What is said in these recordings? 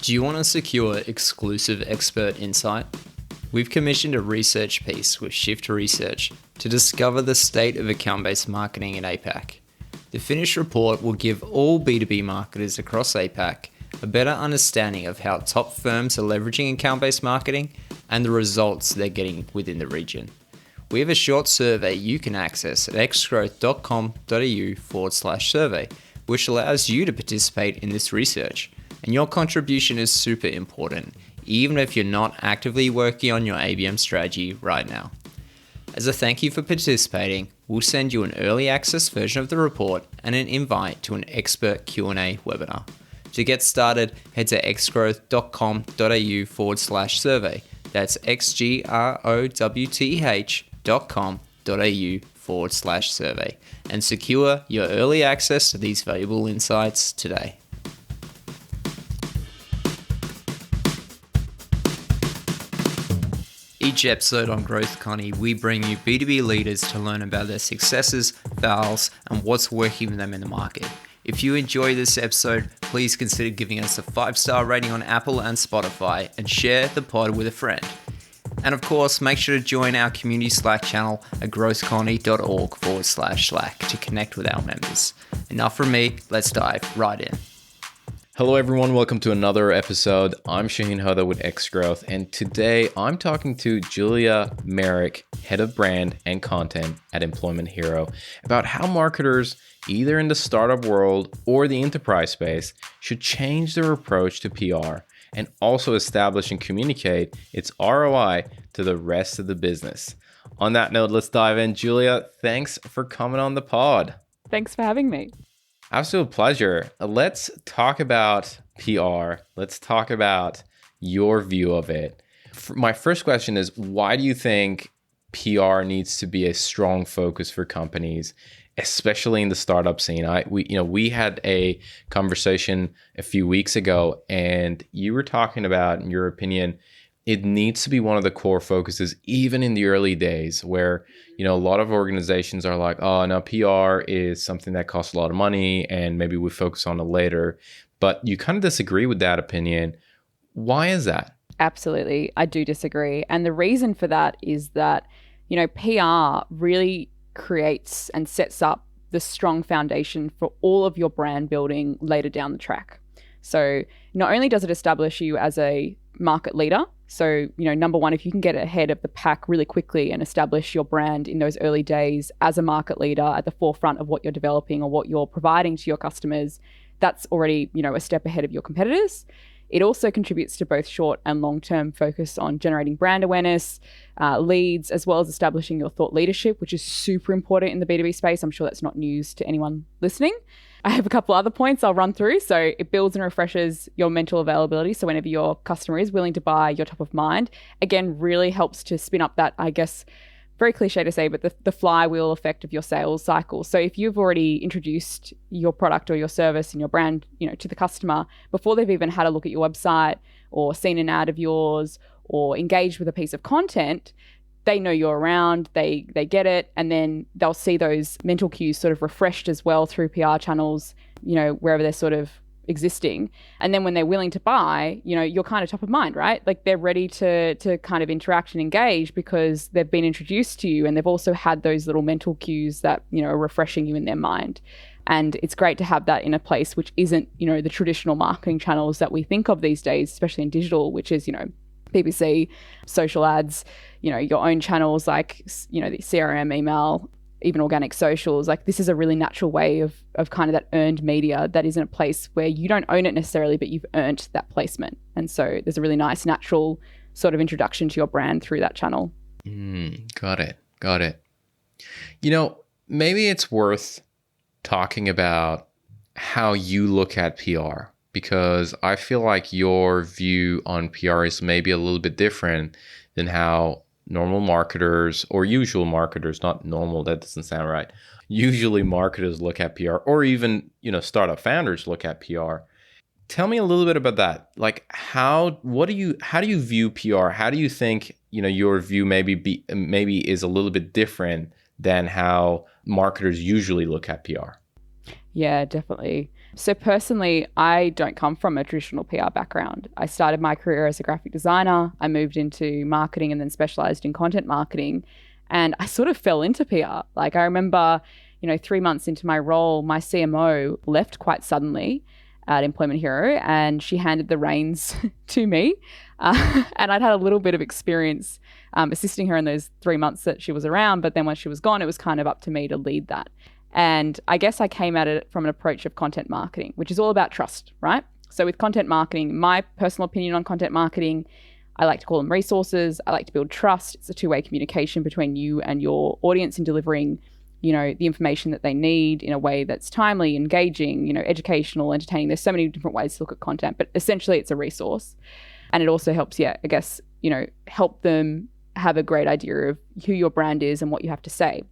Do you want to secure exclusive expert insight? We've commissioned a research piece with Shift Research to discover the state of account-based marketing in APAC. The finished report will give all B2B marketers across APAC a better understanding of how top firms are leveraging account-based marketing and the results they're getting within the region. We have a short survey you can access at xgrowth.com.au/survey, which allows you to participate in this research. And your contribution is super important, even if you're not actively working on your ABM strategy right now. As a thank you for participating, we'll send you an early access version of the report and an invite to an expert Q&A webinar. To get started, head to xgrowth.com.au/survey. That's xgrowth.com.au/survey and secure your early access to these valuable insights today. Each episode on Growth Connie, we bring you B2B leaders to learn about their successes, fails, and what's working for them in the market. If you enjoy this episode, please consider giving us a 5-star rating on Apple and Spotify and share the pod with a friend. And of course, make sure to join our community Slack channel at growthconnie.org/Slack to connect with our members. Enough from me, let's dive right in. Hello everyone, welcome to another episode. I'm Shahin Hoda with Xgrowth, and today I'm talking to Julia Merrick, Head of Brand and Content at Employment Hero, about how marketers, either in the startup world or the enterprise space, should change their approach to PR and also establish and communicate its ROI to the rest of the business. On that note, let's dive in. Julia, thanks for coming on the pod. Thanks for having me. Absolute pleasure. Let's talk about PR. Let's talk about your view of it. My first question is, why do you think PR needs to be a strong focus for companies, especially in the startup scene? We had a conversation a few weeks ago, and you were talking about, in your opinion, it needs to be one of the core focuses, even in the early days where, a lot of organizations are like, oh, no, PR is something that costs a lot of money and maybe we focus on it later. But you kind of disagree with that opinion. Why is that? Absolutely. I do disagree. And the reason for that is that, PR really creates and sets up the strong foundation for all of your brand building later down the track. So not only does it establish you as a market leader, so, number one, if you can get ahead of the pack really quickly and establish your brand in those early days as a market leader at the forefront of what you're developing or what you're providing to your customers, that's already, a step ahead of your competitors. It also contributes to both short and long-term focus on generating brand awareness, leads, as well as establishing your thought leadership, which is super important in the B2B space. I'm sure that's not news to anyone listening. I have a couple other points I'll run through. So it builds and refreshes your mental availability. So whenever your customer is willing to buy, you're top of mind. Again, really helps to spin up that, I guess, very cliche to say, but the flywheel effect of your sales cycle. So if you've already introduced your product or your service and your brand, to the customer before they've even had a look at your website or seen an ad of yours or engaged with a piece of content, they know you're around, they get it, and then they'll see those mental cues sort of refreshed as well through PR channels, wherever they're sort of existing. And then when they're willing to buy, you're kind of top of mind, right? Like they're ready to kind of interact and engage because they've been introduced to you and they've also had those little mental cues that, are refreshing you in their mind. And it's great to have that in a place which isn't, the traditional marketing channels that we think of these days, especially in digital, which is, PPC, social ads, your own channels like, the CRM, email, even organic socials. Like this is a really natural way of kind of that earned media that is in a place where you don't own it necessarily, but you've earned that placement. And so there's a really nice natural sort of introduction to your brand through that channel. Got it. Maybe it's worth talking about how you look at PR, because I feel like your view on PR is maybe a little bit different than how normal marketers or usual marketers, not normal, that doesn't sound right. Usually marketers look at PR, or even, startup founders look at PR. Tell me a little bit about that. Like how do you view PR? How do you think, your view maybe is a little bit different than how marketers usually look at PR? Yeah, definitely. So personally, I don't come from a traditional PR background. I started my career as a graphic designer. I moved into marketing and then specialized in content marketing. And I sort of fell into PR. Like I remember, 3 months into my role, my CMO left quite suddenly at Employment Hero and she handed the reins to me. And I'd had a little bit of experience assisting her in those 3 months that she was around. But then when she was gone, it was kind of up to me to lead that. And I guess I came at it from an approach of content marketing, which is all about trust, right? So with content marketing, my personal opinion on content marketing, I like to call them resources. I like to build trust. It's a two-way communication between you and your audience in delivering, the information that they need in a way that's timely, engaging, educational, entertaining. There's so many different ways to look at content, but essentially it's a resource. And it also helps, help them have a great idea of who your brand is and what you have to say.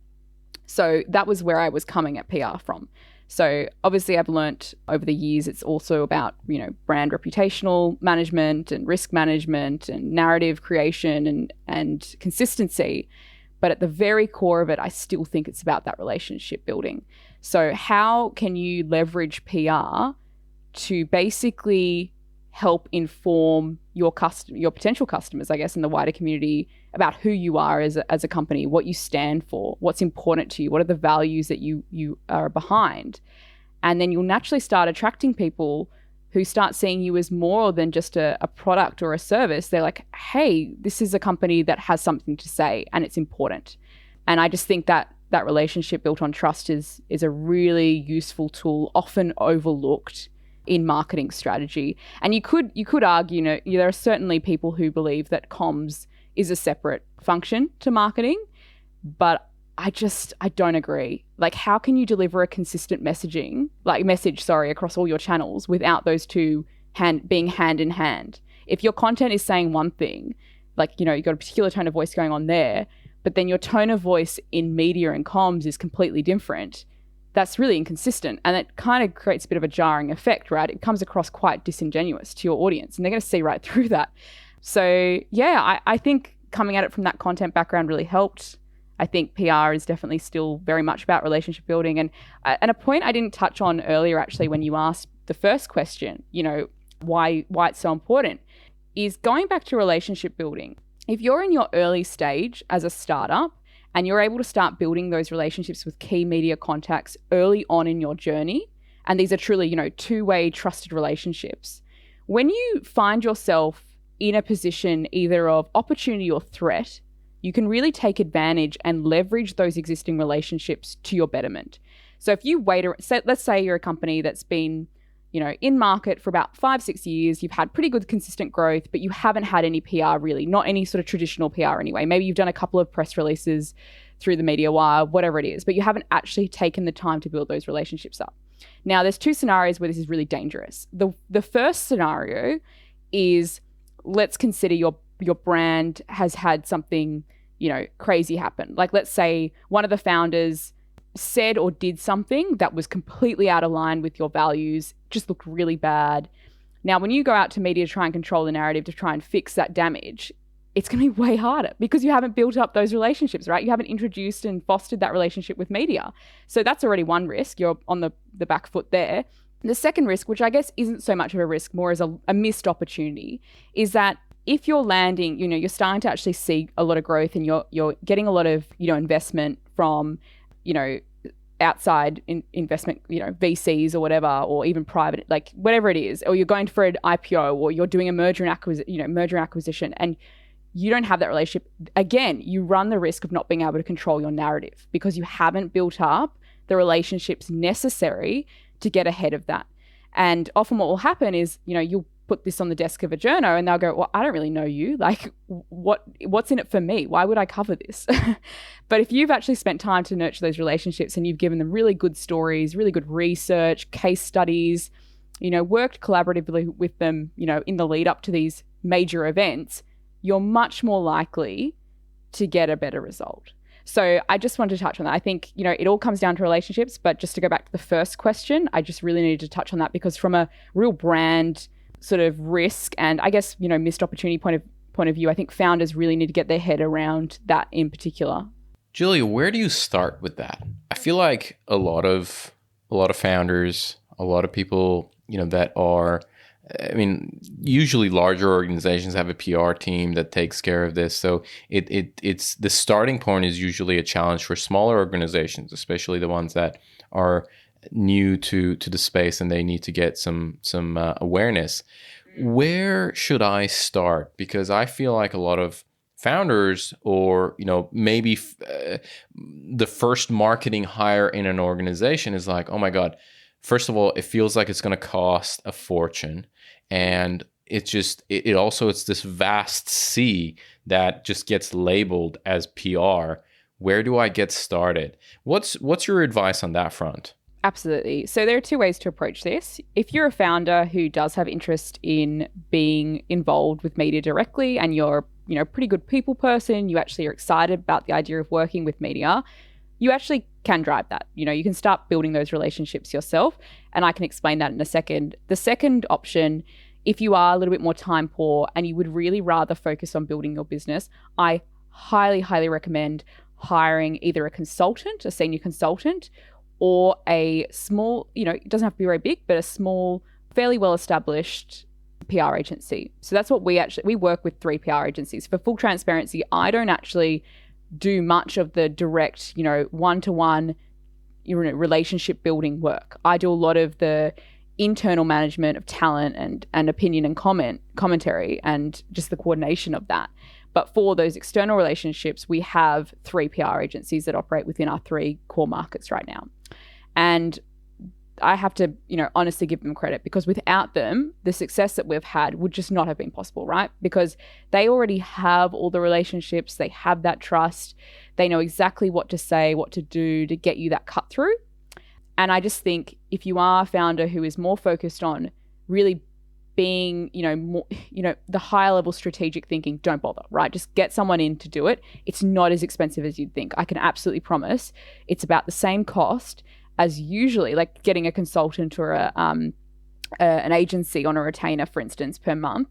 So that was where I was coming at PR from. So obviously I've learnt over the years, it's also about, brand reputational management and risk management and narrative creation and consistency. But at the very core of it, I still think it's about that relationship building. So how can you leverage PR to basically help inform your potential customers, I guess, in the wider community about who you are as a company, what you stand for, what's important to you, what are the values that you are behind. And then you'll naturally start attracting people who start seeing you as more than just a product or a service. They're like, hey, this is a company that has something to say and it's important. And I just think that relationship built on trust is a really useful tool, often overlooked in marketing strategy. And you could argue, there are certainly people who believe that comms is a separate function to marketing, but I don't agree. Like, how can you deliver a consistent message across all your channels without those two being hand in hand? If your content is saying one thing, you've got a particular tone of voice going on there, but then your tone of voice in media and comms is completely different, that's really inconsistent. And it kind of creates a bit of a jarring effect, right? It comes across quite disingenuous to your audience and they're going to see right through that. So yeah, I think coming at it from that content background really helped. I think PR is definitely still very much about relationship building. And a point I didn't touch on earlier, actually, when you asked the first question, why it's so important, is going back to relationship building. If you're in your early stage as a startup, and you're able to start building those relationships with key media contacts early on in your journey, and these are truly, two-way trusted relationships, when you find yourself in a position either of opportunity or threat, you can really take advantage and leverage those existing relationships to your betterment. So if you let's say you're a company that's been, in market for about 5-6 years, you've had pretty good consistent growth, but you haven't had any PR really, not any sort of traditional PR anyway. Maybe you've done a couple of press releases through the media wire, whatever it is, but you haven't actually taken the time to build those relationships up. Now, there's two scenarios where this is really dangerous. The first scenario is, let's consider your brand has had something, crazy happen. Like, let's say one of the founders said or did something that was completely out of line with your values, just looked really bad. Now, when you go out to media to try and control the narrative, to try and fix that damage, it's going to be way harder because you haven't built up those relationships, right? You haven't introduced and fostered that relationship with media. So that's already one risk. You're on the back foot there. The second risk, which I guess isn't so much of a risk, more as a missed opportunity, is that if you're landing, you're starting to actually see a lot of growth and you're getting a lot of, investment from, outside investment, VCs or whatever, or even private, like whatever it is, or you're going for an IPO or you're doing a merger and acquisition, and you don't have that relationship. Again, you run the risk of not being able to control your narrative because you haven't built up the relationships necessary to get ahead of that. And often what will happen is, you'll put this on the desk of a journo and they'll go, well, I don't really know you. Like, what's in it for me? Why would I cover this? But if you've actually spent time to nurture those relationships and you've given them really good stories, really good research, case studies, worked collaboratively with them, in the lead up to these major events, you're much more likely to get a better result. So I just wanted to touch on that. I think, it all comes down to relationships, but just to go back to the first question, I just really needed to touch on that because from a real brand sort of risk and I guess, missed opportunity point of view, I think founders really need to get their head around that in particular. Julia, where do you start with that? I feel like a lot of founders, a lot of people, that are, usually larger organizations have a PR team that takes care of this. So it's the starting point is usually a challenge for smaller organizations, especially the ones that are new to the space and they need to get some awareness. Where should I start? Because I feel like a lot of founders, or maybe the first marketing hire in an organization is like, oh my God, first of all, it feels like it's going to cost a fortune, and it's this vast sea that just gets labeled as PR. Where do I get started? What's your advice on that front? Absolutely. So there are two ways to approach this. If you're a founder who does have interest in being involved with media directly, and you're a pretty good people person, you actually are excited about the idea of working with media, you actually can drive that. You can start building those relationships yourself, and I can explain that in a second. The second option, if you are a little bit more time poor and you would really rather focus on building your business, I highly, highly recommend hiring either a consultant, a senior consultant, or a small, it doesn't have to be very big, but a small, fairly well-established PR agency. So that's what we work with 3 PR agencies. For full transparency, I don't actually do much of the direct, one-to-one relationship building work. I do a lot of the internal management of talent and opinion and commentary and just the coordination of that. But for those external relationships, we have 3 PR agencies that operate within our 3 core markets right now. And I have to, honestly give them credit, because without them, the success that we've had would just not have been possible, right? Because they already have all the relationships, they have that trust, they know exactly what to say, what to do to get you that cut through. And I just think if you are a founder who is more focused on really being, more, the higher level strategic thinking, don't bother, right? Just get someone in to do it. It's not as expensive as you'd think. I can absolutely promise it's about the same cost as usually, like getting a consultant or an agency on a retainer, for instance, per month,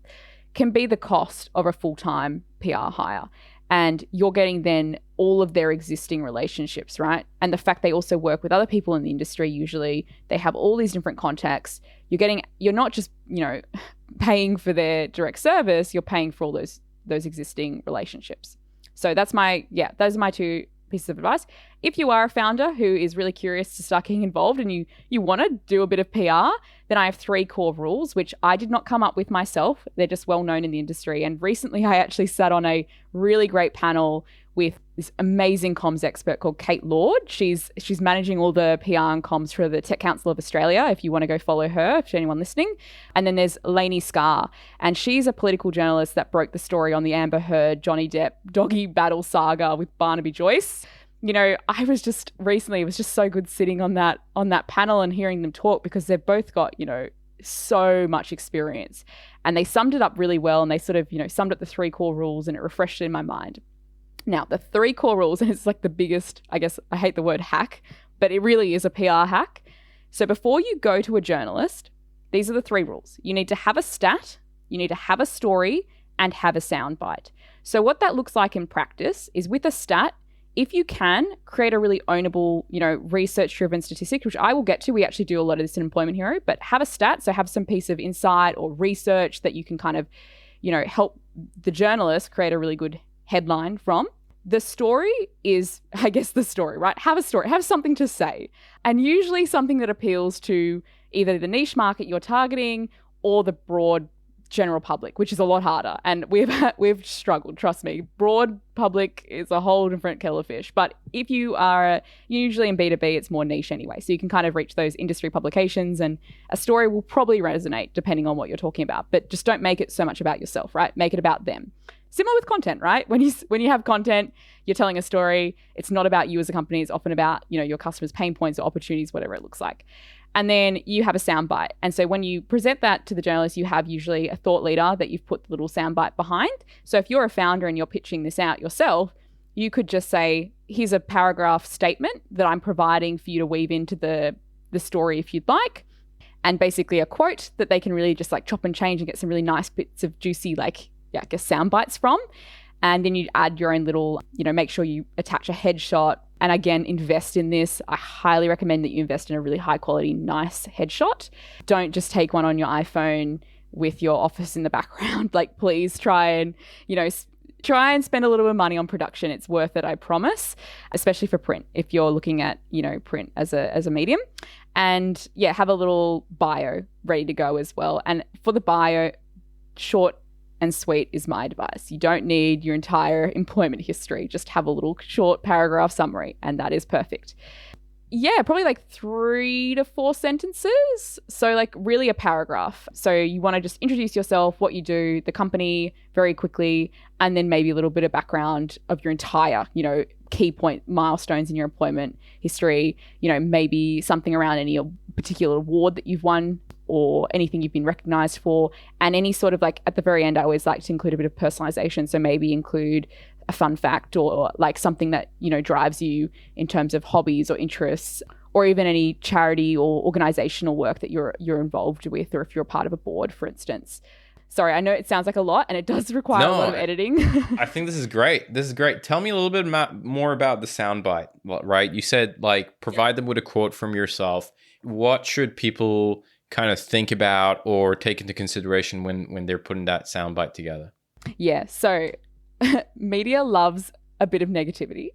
can be the cost of a full-time PR hire. And you're getting then all of their existing relationships, right? And the fact they also work with other people in the industry, usually they have all these different contacts. You're not just, paying for their direct service, you're paying for all those existing relationships. So those are my 2 pieces of advice. If you are a founder who is really curious to start getting involved and you want to do a bit of PR, then I have 3 core rules, which I did not come up with myself. They're just well known in the industry. And recently I actually sat on a really great panel with this amazing comms expert called Kate Lord. She's managing all the PR and comms for the Tech Council of Australia, if you want to go follow her, if anyone listening. And then there's Lainey Scarr, and she's a political journalist that broke the story on the Amber Heard, Johnny Depp doggy battle saga with Barnaby Joyce. I was just recently, it was just so good sitting on that panel and hearing them talk, because they've both got, so much experience, and they summed it up really well. And they sort of, summed up the 3 core rules, and it refreshed it in my mind. Now, the 3 core rules, and it's like the biggest, I guess, I hate the word hack, but it really is a PR hack. So before you go to a journalist, these are the 3 rules. You need to have a stat, you need to have a story, and have a soundbite. So what that looks like in practice is, with a stat, if you can, create a really ownable, research-driven statistic, which I will get to. We actually do a lot of this in Employment Hero, but have a stat. So have some piece of insight or research that you can kind of, help the journalist create a really good headline from. The story is, I guess, the story, right? Have a story, have something to say. And usually something that appeals to either the niche market you're targeting or the broad general public, which is a lot harder. And we've struggled, trust me. Broad public is a whole different kettle of fish. But if you're usually in B2B, it's more niche anyway. So you can kind of reach those industry publications, and a story will probably resonate depending on what you're talking about. But just don't make it so much about yourself, right? Make it about them. Similar with content, right? When you have content, you're telling a story. It's not about you as a company. It's often about, your customers' pain points or opportunities, whatever it looks like. And then you have a soundbite. And so when you present that to the journalist, you have usually a thought leader that you've put the little soundbite behind. So if you're a founder and you're pitching this out yourself, you could just say, here's a paragraph statement that I'm providing for you to weave into the story if you'd like. And basically a quote that they can really just like chop and change and get some really nice bits of juicy, sound bites from. And then you add your own little, make sure you attach a headshot, And again, invest in this. I highly recommend that you invest in a really high quality, nice headshot. Don't just take one on your iPhone with your office in the background. Like, please try and spend a little bit of money on production. It's worth it, I promise, especially for print, if you're looking at, print as a medium. And yeah, have a little bio ready to go as well. And for the bio, short and sweet is my advice. You don't need your entire employment history. Just have a little short paragraph summary, and that is perfect. Yeah, probably like 3 to 4 sentences. So like really a paragraph. So you want to just introduce yourself, what you do, the company very quickly, and then maybe a little bit of background of your entire, key point milestones in your employment history, maybe something around any particular award that you've won or anything you've been recognized for, and any sort of like at the very end, I always like to include a bit of personalization. So maybe include a fun fact or like something that, drives you in terms of hobbies or interests, or even any charity or organizational work that you're involved with, or if you're a part of a board, for instance. Sorry, I know it sounds like a lot and it does require a lot of editing. I think this is great. Tell me a little bit more about the soundbite, right? You said provide them with a quote from yourself. What should people kind of think about or take into consideration when they're putting that soundbite together? Yeah, so media loves a bit of negativity.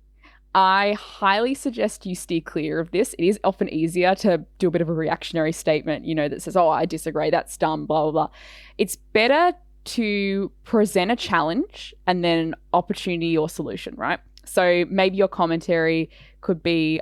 I highly suggest you steer clear of this. It is often easier to do a bit of a reactionary statement, that says, oh, I disagree, that's dumb, blah, blah, blah. It's better to present a challenge and then an opportunity or solution, right? So maybe your commentary could be,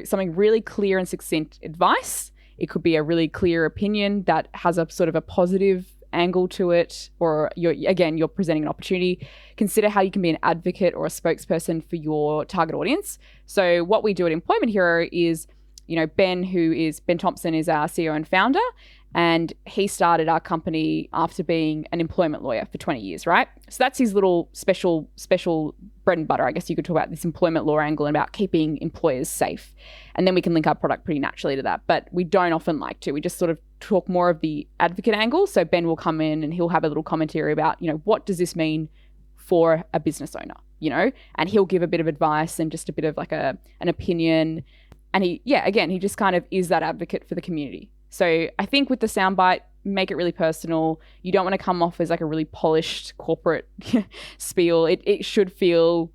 something really clear and succinct advice. It could be a really clear opinion that has a sort of a positive angle to it, or you're presenting an opportunity. Consider how you can be an advocate or a spokesperson for your target audience. So what we do at Employment Hero is, Ben Thompson is our CEO and founder, and he started our company after being an employment lawyer for 20 years, right? So that's his little special bread and butter. I guess you could talk about this employment law angle and about keeping employers safe. And then we can link our product pretty naturally to that. But we don't often like to. We just sort of talk more of the advocate angle. So Ben will come in and he'll have a little commentary about, what does this mean for a business owner, and he'll give a bit of advice and just a bit of like an opinion. And he just kind of is that advocate for the community. So I think with the soundbite, make it really personal. You don't want to come off as like a really polished corporate spiel. It should feel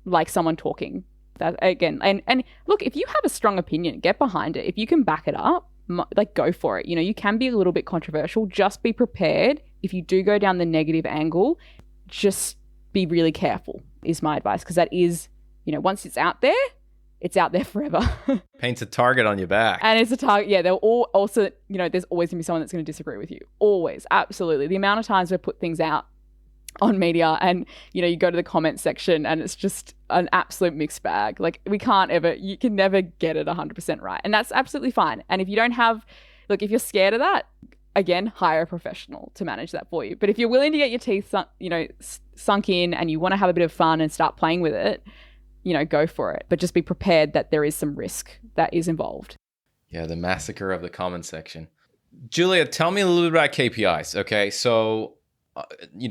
like someone talking. That again, and look, if you have a strong opinion, get behind it. If you can back it up, go for it. You can be a little bit controversial. Just be prepared. If you do go down the negative angle, just be really careful is my advice, because that is, once it's out there forever. Paints a target on your back. And it's a target. Yeah, they'll all also, there's always going to be someone that's going to disagree with you. Always. Absolutely. The amount of times we put things out on media and, you go to the comment section and it's just an absolute mixed bag. Like you can never get it 100% right. And that's absolutely fine. And if you don't have, if you're scared of that, again, hire a professional to manage that for you. But if you're willing to get your teeth, sunk in and you want to have a bit of fun and start playing with it, go for it. But just be prepared that there is some risk that is involved. Yeah, the massacre of the comment section. Julia, tell me a little bit about KPIs. Okay, so,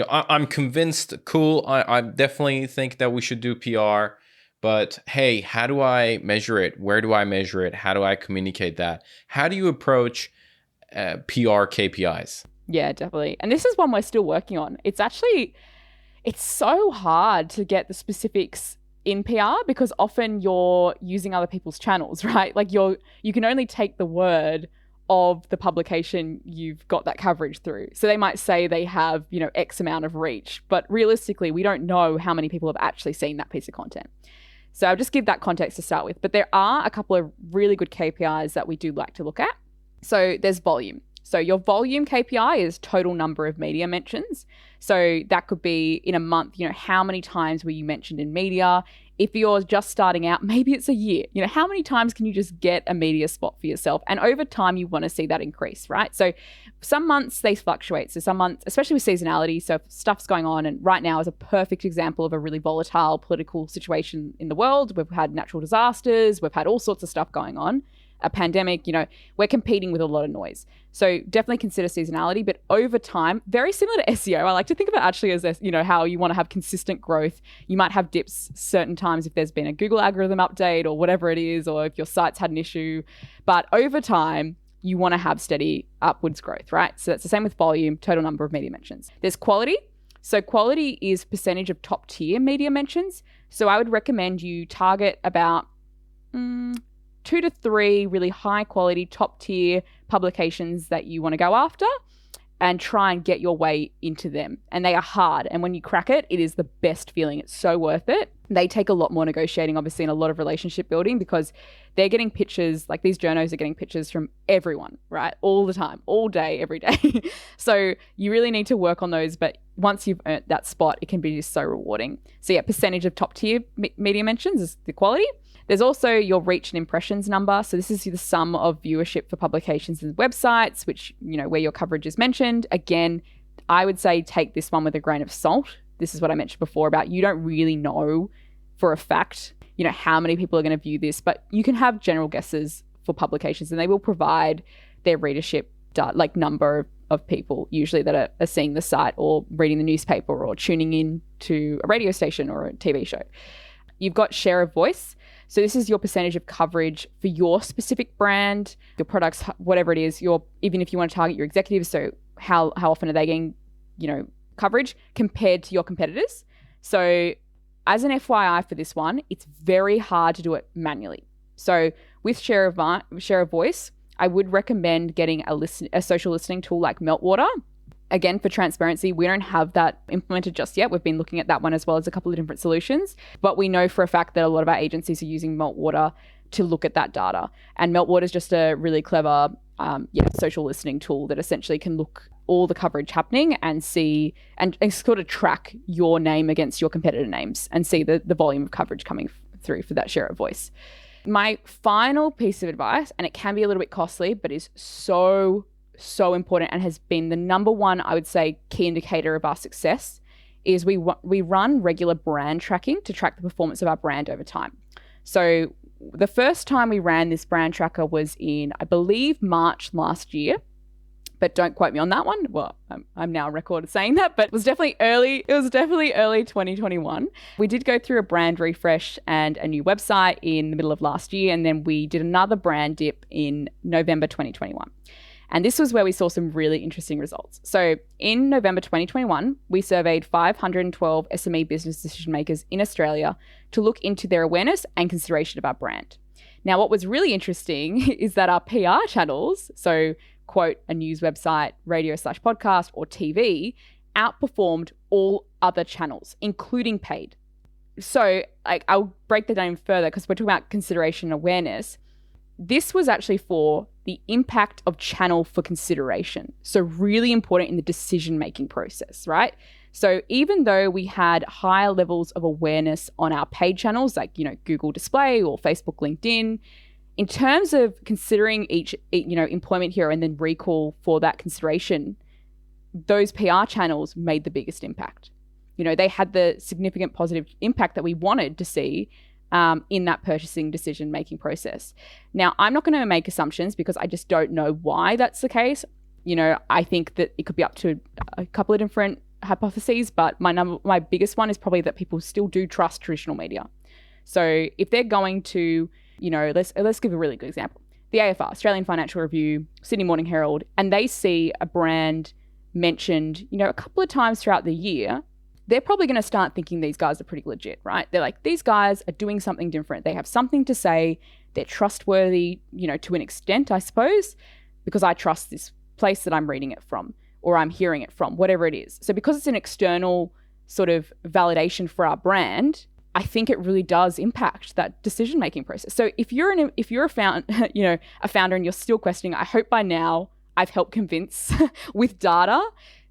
I'm convinced, cool. I definitely think that we should do PR. But hey, how do I measure it? Where do I measure it? How do I communicate that? How do you approach PR KPIs? Yeah, definitely. And this is one we're still working on. It's so hard to get the specifics in PR because often you're using other people's channels, right? Like you can only take the word of the publication you've got that coverage through. So they might say they have, X amount of reach, but realistically, we don't know how many people have actually seen that piece of content. So I'll just give that context to start with. But there are a couple of really good KPIs that we do like to look at. So there's volume. So your volume KPI is total number of media mentions. So that could be in a month, how many times were you mentioned in media? If you're just starting out, maybe it's a year. How many times can you just get a media spot for yourself? And over time, you want to see that increase, right? So some months they fluctuate. So some months, especially with seasonality, so if stuff's going on, and right now is a perfect example of a really volatile political situation in the world. We've had natural disasters. We've had all sorts of stuff going on. a pandemic, we're competing with a lot of noise. So definitely consider seasonality, but over time, very similar to SEO. I like to think of it actually as, how you want to have consistent growth. You might have dips certain times if there's been a Google algorithm update or whatever it is, or if your site's had an issue. But over time, you want to have steady upwards growth, right? So that's the same with volume, total number of media mentions. There's quality. So quality is percentage of top tier media mentions. So I would recommend you target about 2 to 3 really high quality top tier publications that you want to go after and try and get your way into them. And they are hard. And when you crack it, it is the best feeling. It's so worth it. They take a lot more negotiating, obviously, and a lot of relationship building, because they're getting pitches, like these journos are getting pitches from everyone, right? All the time, all day, every day. So you really need to work on those. But once you've earned that spot, it can be just so rewarding. So yeah, percentage of top tier media mentions is the quality. There's also your reach and impressions number. So this is the sum of viewership for publications and websites, which, where your coverage is mentioned. Again, I would say take this one with a grain of salt. This is what I mentioned before about you don't really know for a fact, how many people are going to view this, but you can have general guesses for publications and they will provide their readership like number of people usually that are seeing the site or reading the newspaper or tuning in to a radio station or a TV show. You've got share of voice. So this is your percentage of coverage for your specific brand, your products, whatever it is, even if you want to target your executives. So how often are they getting, coverage compared to your competitors? So as an FYI for this one, it's very hard to do it manually. So with share of voice, I would recommend getting a social listening tool like Meltwater. Again, for transparency, we don't have that implemented just yet. We've been looking at that one as well as a couple of different solutions. But we know for a fact that a lot of our agencies are using Meltwater to look at that data. And Meltwater is just a really clever social listening tool that essentially can look all the coverage happening and see and sort of track your name against your competitor names and see the volume of coverage coming through for that share of voice. My final piece of advice, and it can be a little bit costly, but is so important and has been the number one, I would say, key indicator of our success, is we run regular brand tracking to track the performance of our brand over time. So the first time we ran this brand tracker was in, I believe, March last year, but don't quote me on that one. Well, I'm now recorded saying that, but it was definitely early 2021. We did go through a brand refresh and a new website in the middle of last year, and then we did another brand dip in November 2021. And this was where we saw some really interesting results. So in November 2021, we surveyed 512 SME business decision makers in Australia to look into their awareness and consideration of our brand. Now, what was really interesting is that our PR channels, so quote, a news website, radio/podcast, or TV, outperformed all other channels, including paid. So I'll break that down further because we're talking about consideration and awareness. This was actually for the impact of channel for consideration. So really important in the decision-making process, right? So even though we had higher levels of awareness on our paid channels, like, Google Display or Facebook, LinkedIn, in terms of considering each, employment hero and then recall for that consideration, those PR channels made the biggest impact. They had the significant positive impact that we wanted to see in that purchasing decision-making process. Now, I'm not going to make assumptions because I just don't know why that's the case. I think that it could be up to a couple of different hypotheses, but my biggest one is probably that people still do trust traditional media. So if they're going to, let's give a really good example. The AFR, Australian Financial Review, Sydney Morning Herald, and they see a brand mentioned, a couple of times throughout the year, they're probably going to start thinking these guys are pretty legit, right? They're like, these guys are doing something different. They have something to say. They're trustworthy, to an extent, I suppose, because I trust this place that I'm reading it from or I'm hearing it from, whatever it is. So because it's an external sort of validation for our brand, I think it really does impact that decision-making process. So if you're a founder, a founder and you're still questioning, I hope by now I've helped convince with data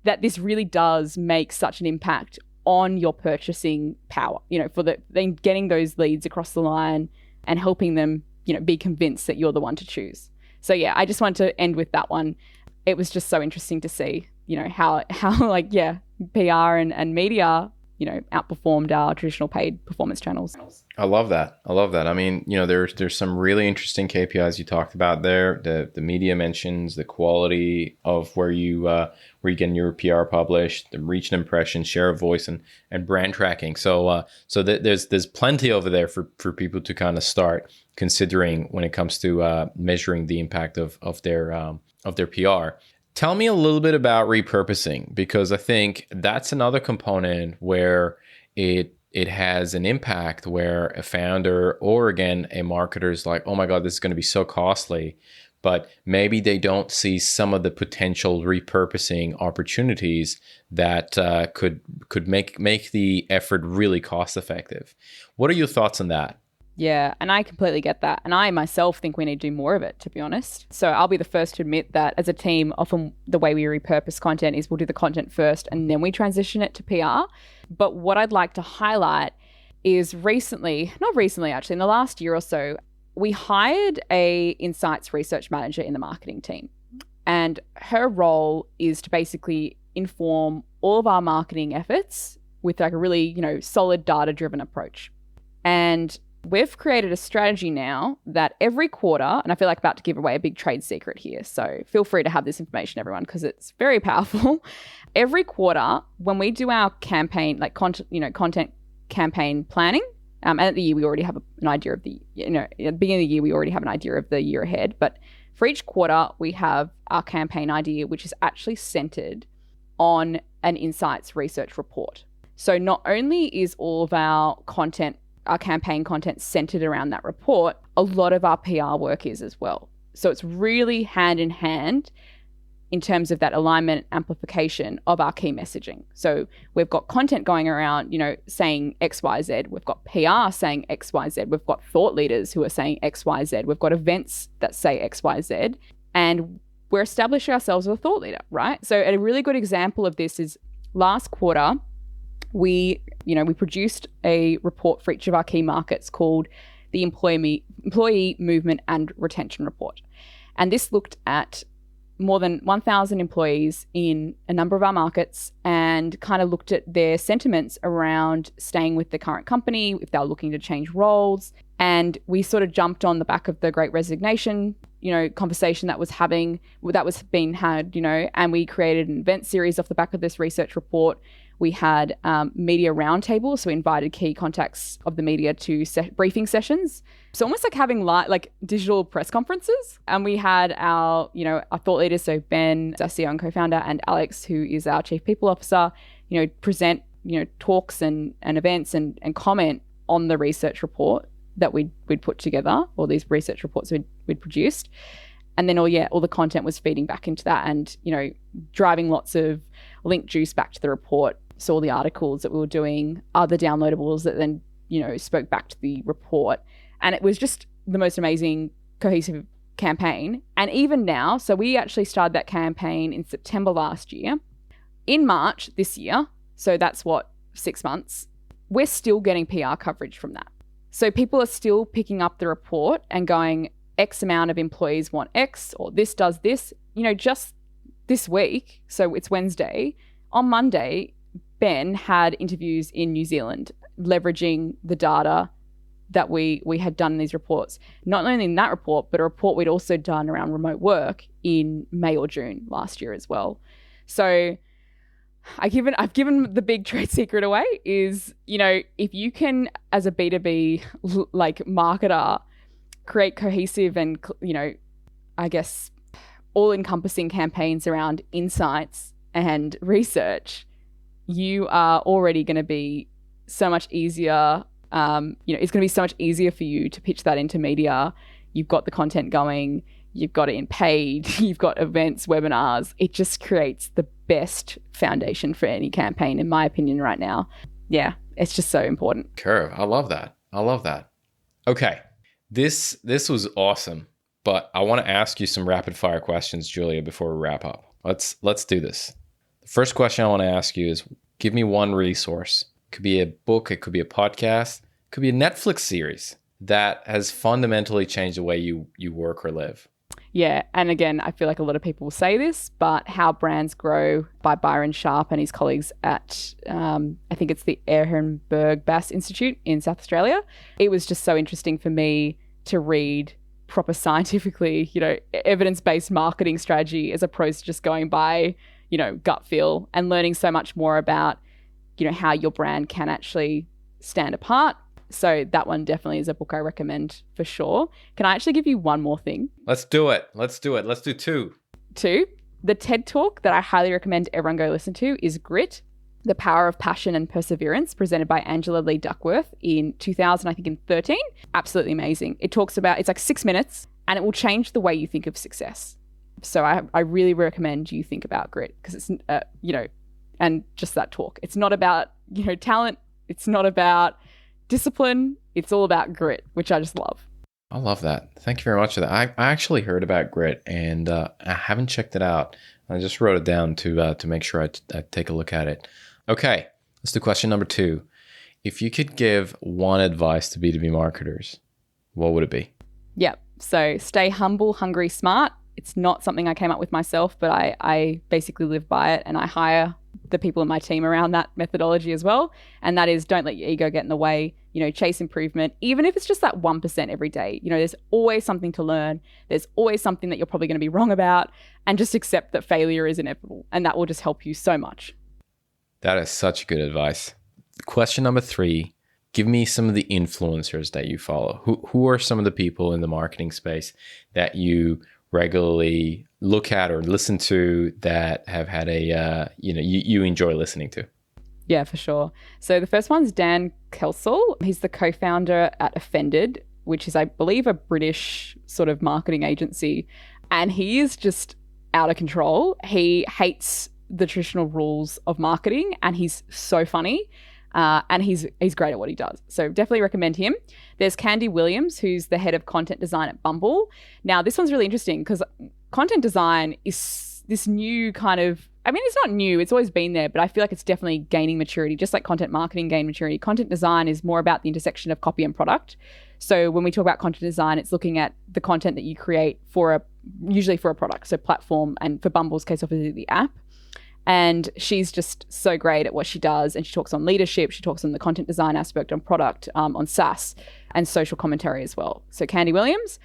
that this really does make such an impact on your purchasing power, for then getting those leads across the line and helping them, be convinced that you're the one to choose. So yeah, I just wanted to end with that one. It was just so interesting to see, how PR and media, outperformed our traditional paid performance channels. I love that. I love that. I mean, there's some really interesting KPIs you talked about there. The media mentions the quality of where you get your PR published, the reach and impression, share of voice, and brand tracking. So there's plenty over there for people to kind of start considering when it comes to measuring the impact of their PR. Tell me a little bit about repurposing, because I think that's another component where it has an impact, where a founder or, again, a marketer is like, oh my God, this is going to be so costly. But maybe they don't see some of the potential repurposing opportunities that could make the effort really cost effective. What are your thoughts on that? Yeah, and I completely get that. And I myself think we need to do more of it, to be honest. So I'll be the first to admit that as a team, often the way we repurpose content is we'll do the content first and then we transition it to PR. But what I'd like to highlight is not recently actually, in the last year or so, we hired a insights research manager in the marketing team. And her role is to basically inform all of our marketing efforts with like a really, solid data-driven approach. And we've created a strategy now that every quarter, and I feel like I'm about to give away a big trade secret here, so feel free to have this information, everyone, because it's very powerful. Every quarter, when we do our campaign, like content campaign planning, and at the year we already have an idea of at the beginning of the year we already have an idea of the year ahead, but for each quarter we have our campaign idea, which is actually centered on an insights research report. So not only is all of our campaign content centered around that report, a lot of our PR work is as well. So it's really hand in hand in terms of that alignment amplification of our key messaging. So we've got content going around, saying XYZ. We've got PR saying XYZ. We've got thought leaders who are saying XYZ. We've got events that say XYZ. And we're establishing ourselves as a thought leader, right? So a really good example of this is last quarter, we produced a report for each of our key markets called the Employee Movement and Retention Report. And this looked at more than 1,000 employees in a number of our markets and kind of looked at their sentiments around staying with the current company, if they were looking to change roles. And we sort of jumped on the back of the Great Resignation, conversation that was being had, and we created an event series off the back of this research report. We had media roundtables, so we invited key contacts of the media to briefing sessions. So almost like having like digital press conferences. And we had our thought leaders, so Ben, our CEO and co-founder, and Alex, who is our chief people officer, present talks and events and comment on the research report that we'd put together, or these research reports we'd produced. And then all the content was feeding back into that and, driving lots of link juice back to the report. So all the articles that we were doing, other downloadables that then, spoke back to the report. And it was just the most amazing, cohesive campaign. And even now, so we actually started that campaign in September last year. In March this year, so that's 6 months, we're still getting PR coverage from that. So people are still picking up the report and going, X amount of employees want X, or this does this. Just this week, so it's Wednesday, on Monday, Ben had interviews in New Zealand, leveraging the data that we had done in these reports. Not only in that report, but a report we'd also done around remote work in May or June last year as well. So I've given the big trade secret away is, if you can, as a B2B like marketer, create cohesive and, I guess, all-encompassing campaigns around insights and research, you are already going to be so much easier. It's going to be so much easier for you to pitch that into media. You've got the content going, you've got it in paid, you've got events, webinars. It just creates the best foundation for any campaign, in my opinion, right now. Yeah, it's just so important. Curve. I love that. Okay. This was awesome, but I want to ask you some rapid fire questions, Julia, before we wrap up. Let's do this. The first question I want to ask you is, give me one resource. It could be a book, it could be a podcast, it could be a Netflix series that has fundamentally changed the way you work or live. Yeah, and again, I feel like a lot of people will say this, but How Brands Grow by Byron Sharp and his colleagues at, I think it's the Ehrenberg Bass Institute in South Australia. It was just so interesting for me to read proper scientifically, evidence-based marketing strategy as opposed to just going by, gut feel, and learning so much more about, how your brand can actually stand apart. So that one definitely is a book I recommend for sure. Can I actually give you one more thing? Let's do it. Let's do two. Two, the TED Talk that I highly recommend everyone go listen to is Grit, The Power of Passion and Perseverance, presented by Angela Lee Duckworth in 2013. Absolutely amazing. It talks about, it's like 6 minutes, and it will change the way you think of success. So I really recommend you think about Grit, because it's, and just that talk. It's not about, talent. It's not about discipline. It's all about grit, which I just love. I love that. Thank you very much for that. I actually heard about Grit, and I haven't checked it out. I just wrote it down to make sure I take a look at it. Okay, let's do question number 2. If you could give one advice to B2B marketers, what would it be? Yep. So stay humble, hungry, smart. It's not something I came up with myself, but I basically live by it, and I hire the people in my team around that methodology as well. And that is, don't let your ego get in the way, chase improvement, even if it's just that 1% every day. There's always something to learn. There's always something that you're probably going to be wrong about, and just accept that failure is inevitable. And that will just help you so much. That is such good advice. Question number 3, give me some of the influencers that you follow. Who are some of the people in the marketing space that you regularly look at or listen to that have had a, you enjoy listening to? Yeah, for sure. So the first one's Dan Kelsall. He's the co-founder at Offended, which is, I believe, a British sort of marketing agency. And he is just out of control. He hates the traditional rules of marketing, and he's so funny. And he's great at what he does. So definitely recommend him. There's Candy Williams, who's the head of content design at Bumble. Now, this one's really interesting because content design is this new kind of, it's not new, it's always been there, but I feel like it's definitely gaining maturity, just like content marketing gained maturity. Content design is more about the intersection of copy and product. So when we talk about content design, it's looking at the content that you create usually for a product, so platform, and for Bumble's case, obviously the app. And she's just so great at what she does. And she talks on leadership. She talks on the content design aspect, on product, on SaaS, and social commentary as well. So Candy Williams.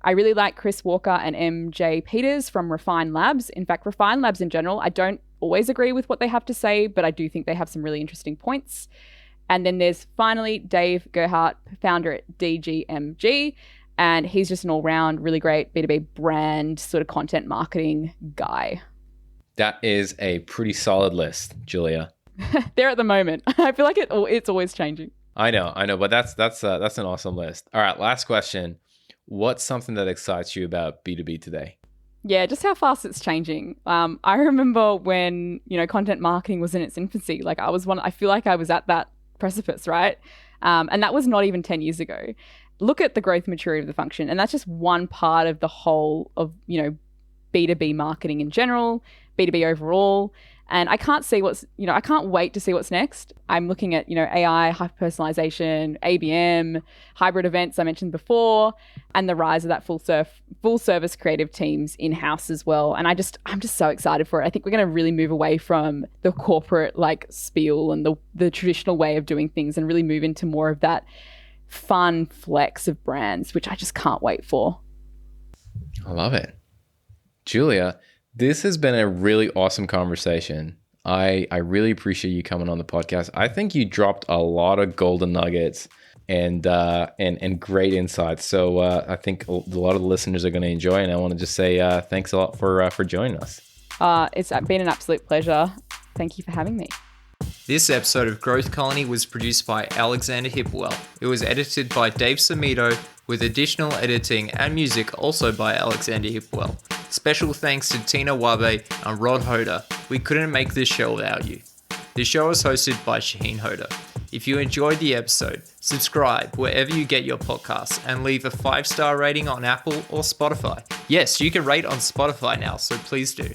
I really like Chris Walker and MJ Peters from Refine Labs. In fact, Refine Labs in general, I don't always agree with what they have to say, but I do think they have some really interesting points. And then there's finally Dave Gerhardt, founder at DGMG. And he's just an all-round really great B2B brand sort of content marketing guy. That is a pretty solid list, Julia. There at the moment. I feel like it's always changing. I know, but that's an awesome list. All right, last question. What's something that excites you about B2B today? Yeah, just how fast it's changing. I remember when, content marketing was in its infancy. Like I feel like I was at that precipice, right? And that was not even 10 years ago. Look at the growth maturity of the function. And that's just one part of the whole of, B2B marketing in general, B2B overall. And I can't wait to see what's next. I'm looking at, AI, hyper-personalization, ABM, hybrid events I mentioned before, and the rise of that full service creative teams in-house as well. And I'm just so excited for it. I think we're going to really move away from the corporate spiel and the traditional way of doing things, and really move into more of that fun flex of brands, which I just can't wait for. I love it. Julia, this has been a really awesome conversation. I really appreciate you coming on the podcast. I think you dropped a lot of golden nuggets and great insights. So I think a lot of the listeners are going to enjoy. And I want to just say thanks a lot for joining us. It's been an absolute pleasure. Thank you for having me. This episode of Growth Colony was produced by Alexander Hipwell. It was edited by Dave Samito, with additional editing and music also by Alexander Hipwell. Special thanks to Tina Wabe and Rod Hoda. We couldn't make this show without you. The show is hosted by Shahin Hoda. If you enjoyed the episode, subscribe wherever you get your podcasts and leave a 5-star rating on Apple or Spotify. Yes, you can rate on Spotify now, so please do.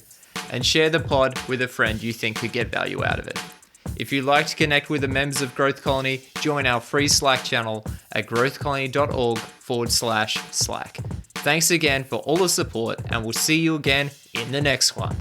And share the pod with a friend you think could get value out of it. If you'd like to connect with the members of Growth Colony, join our free Slack channel at growthcolony.org/Slack. Thanks again for all the support, and we'll see you again in the next one.